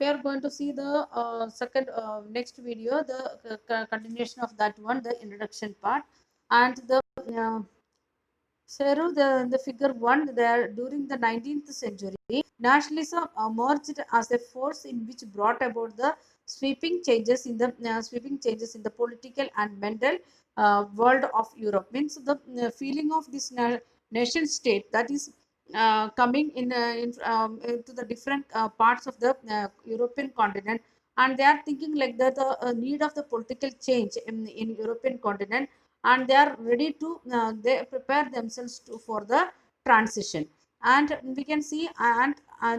we are going to see the second next video, the continuation of that one, the introduction part, and the Seru, the figure one there during the 19th century, nationalism emerged as a force in which brought about the sweeping changes in the political and mental world of Europe. Means the feeling of this nation state that is coming into the different parts of the European continent, and they are thinking like that the need of the political change in European continent, and they are ready to they prepare themselves for the transition. And we can see, and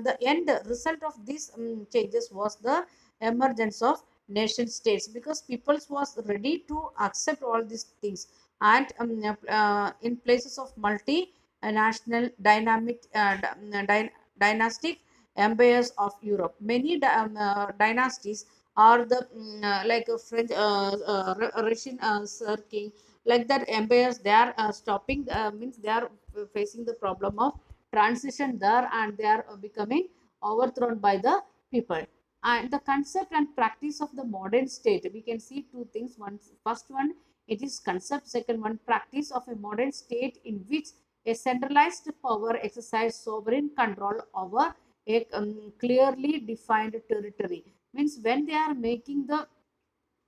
the end result of these changes was the emergence of nation states, because people was ready to accept all these things. And in places of multi-national dynamic dynastic empires of Europe, many dynasties are the like a French Russian Sir King, like that empires, they are stopping means they are facing the problem of transition there, and they are becoming overthrown by the people. And the concept and practice of the modern state, we can see two things. One, first one, it is concept. Second one, practice of a modern state in which a centralized power exercise sovereign control over a clearly defined territory. Means when they are making the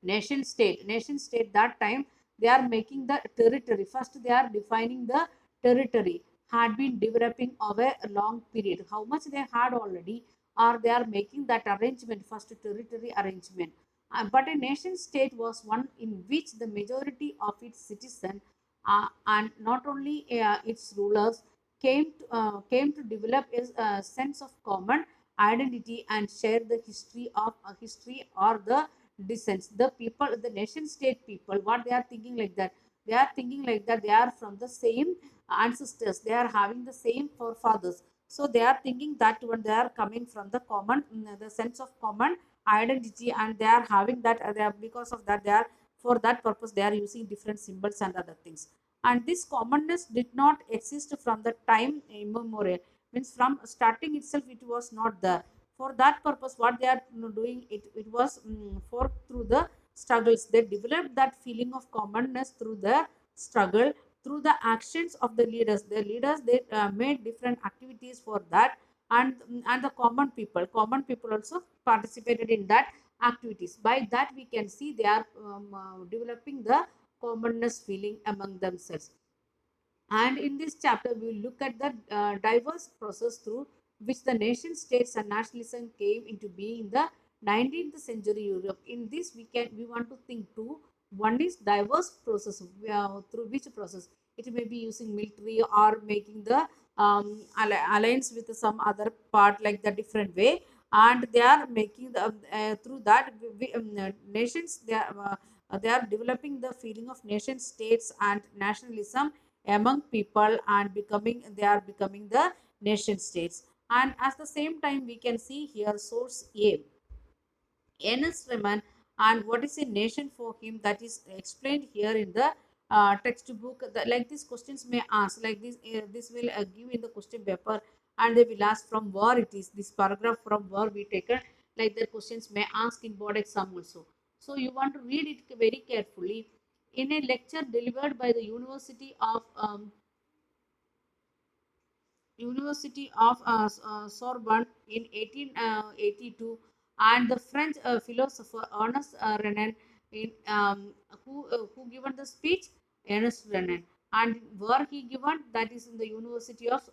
nation state that time, they are making the territory. First they are defining the territory, had been developing over a long period, how much they had already, or they are making that arrangement, first territory arrangement. But a nation state was one in which the majority of its citizens, and not only its rulers, came to develop a sense of common identity and share the history or the descents. The people, the nation state people, what they are thinking like that, they are thinking like that they are from the same ancestors, they are having the same forefathers. So they are thinking that when they are coming from the common the sense of common identity, and they are having that they are, because of that they are, for that purpose they are using different symbols and other things. And this commonness did not exist from the time immemorial. Means from starting itself it was not there. For that purpose what they are doing, it was for through the struggles they developed that feeling of commonness through the struggle, through the actions of the leaders they made different activities for that. And the common people also participated in that activities. By that we can see they are developing the commonness feeling among themselves. And in this chapter, we will look at the diverse process through which the nation states and nationalism came into being in the 19th century Europe. In this, we want to think too. One is diverse process, through which process it may be using military or making the alliance with some other part, like the different way, and they are making the through that nations they are developing the feeling of nation states and nationalism among people, and becoming they are becoming the nation states. And at the same time we can see here source A, Ernest Reman, and what is a nation for him, that is explained here in the textbook. Like these questions may ask, like this will give in the question paper, and they will ask from where it is, this paragraph from where we taken, like the questions may ask in board exam also. So you want to read it very carefully. In a lecture delivered by the University of Sorbonne in 1882, and the French philosopher Ernest Renan, in who given the speech, Ernest Renan, and where he given, that is in the University of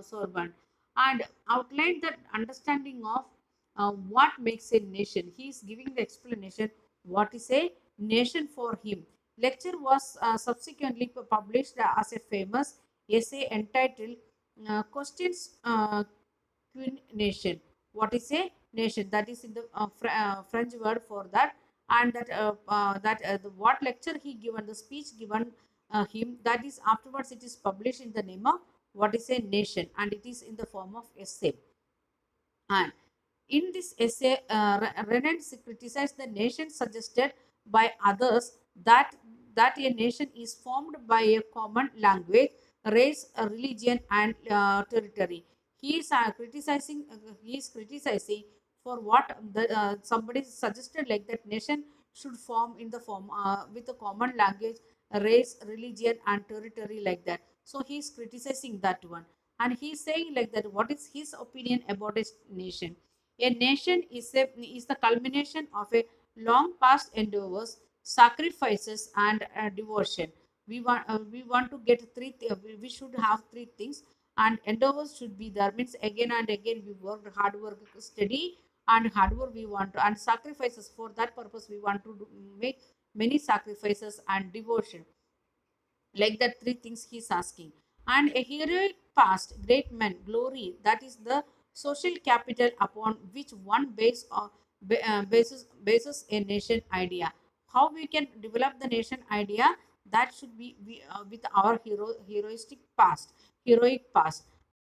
Sorbonne, and outlined the understanding of what makes a nation. He is giving the explanation what is a nation for him. Lecture was subsequently published as a famous essay entitled questions queen nation. What is a nation? That is in the French word for that. And what lecture he given, the speech given him, that is afterwards it is published in the name of what is a nation, and it is in the form of essay. And in this essay, Renan criticized the nation suggested by others that a nation is formed by a common language, race, religion, and territory. He is criticizing for what the somebody suggested, like that nation should form in the form with a common language, race, religion, and territory, like that. So he's criticizing that one, and he's saying like that. What is his opinion about a nation? A nation is the culmination of a long past endeavors, sacrifices, and devotion. We want to get we should have three things, and endeavors should be there. Means again and again we worked hard work, study, and hard work we want to, and sacrifices for that purpose we want to make many sacrifices and devotion, like that three things he's asking. And a heroic past, great men, glory, that is the social capital upon which one bases a nation idea. How we can develop the nation idea? That should be with our heroistic past, heroic past,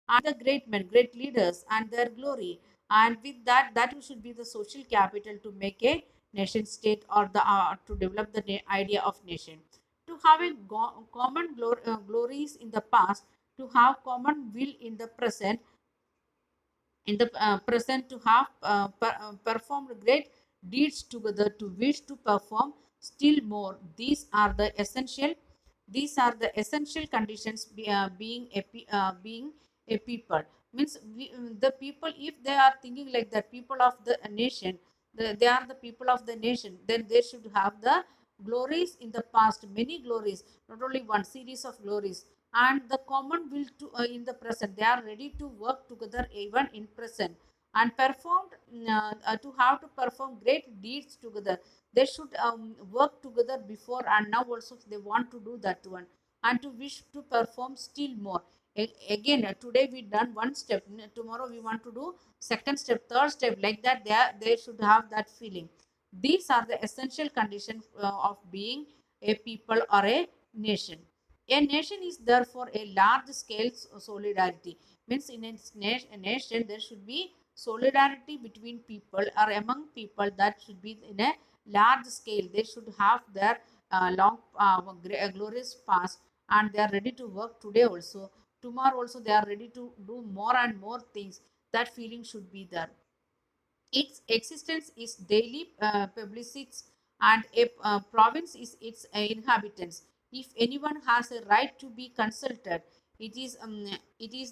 and the great men, great leaders, and their glory. And with that, that should be the social capital to make a nation state, or the to develop the idea of nation. To have a common glories in the past, to have common will in the present, to have performed great deeds together, to wish to perform still more. These are the essential conditions, being a people. Means the people, if they are thinking like that, people of the nation, they are the people of the nation, then they should have the glories in the past, many glories, not only one series of glories, and the common will to in the present. They are ready to work together even in present, and performed to have to perform great deeds together. They should work together before, and now also they want to do that one, and to wish to perform still more. Again, today we done one step, tomorrow we want to do second step, third step, like that. They should have that feeling. These are the essential conditions of being a people or a nation. A nation is therefore a large scale solidarity. Means in a nation there should be solidarity between people or among people, that should be in a large scale. They should have their long glorious past, and they are ready to work today also. Tomorrow also they are ready to do more and more things. That feeling should be there. Its existence is daily publicity, and a province is its inhabitants. If anyone has a right to be consulted, it is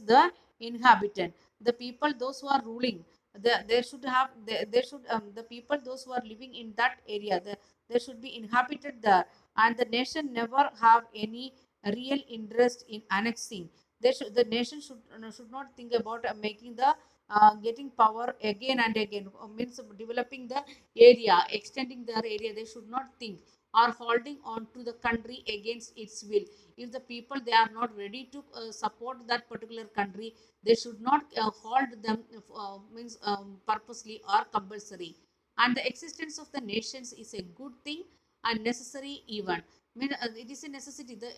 the inhabitant, the people, those who are ruling. They should have they should the people, those who are living in that area, they should be inhabited there, and the nation never have any real interest in annexing. The nation should not think about making the getting power again and again, means developing the area, extending their area. They should not think, or holding on to the country against its will. If the people, they are not ready to support that particular country, they should not hold them, means purposely or compulsory. And the existence of the nations is a good thing and necessary even. It is a necessity. The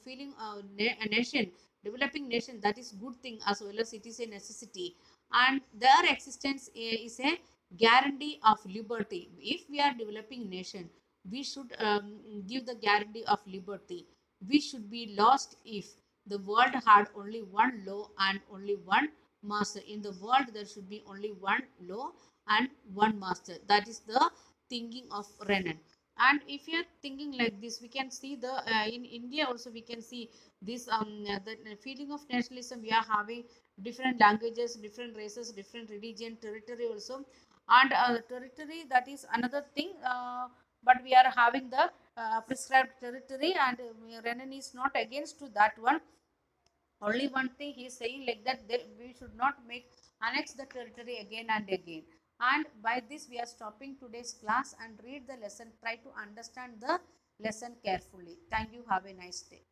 feeling a nation, developing nation, that is good thing as well as it is a necessity, and their existence is a guarantee of liberty. If we are developing nation, we should give the guarantee of liberty. We should be lost if the world had only one law and only one master. In the world there should be only one law and one master. That is the thinking of Renan. And if you are thinking like this, we can see the in India also we can see this the feeling of nationalism. We are having different languages, different races, different religion, territory also. And territory, that is another thing. But we are having the prescribed territory, and Renan is not against to that one. Only one thing he is saying like that, we should not make annex the territory again and again. And by this we are stopping today's class and read the lesson. Try to understand the lesson carefully. Thank you. Have a nice day.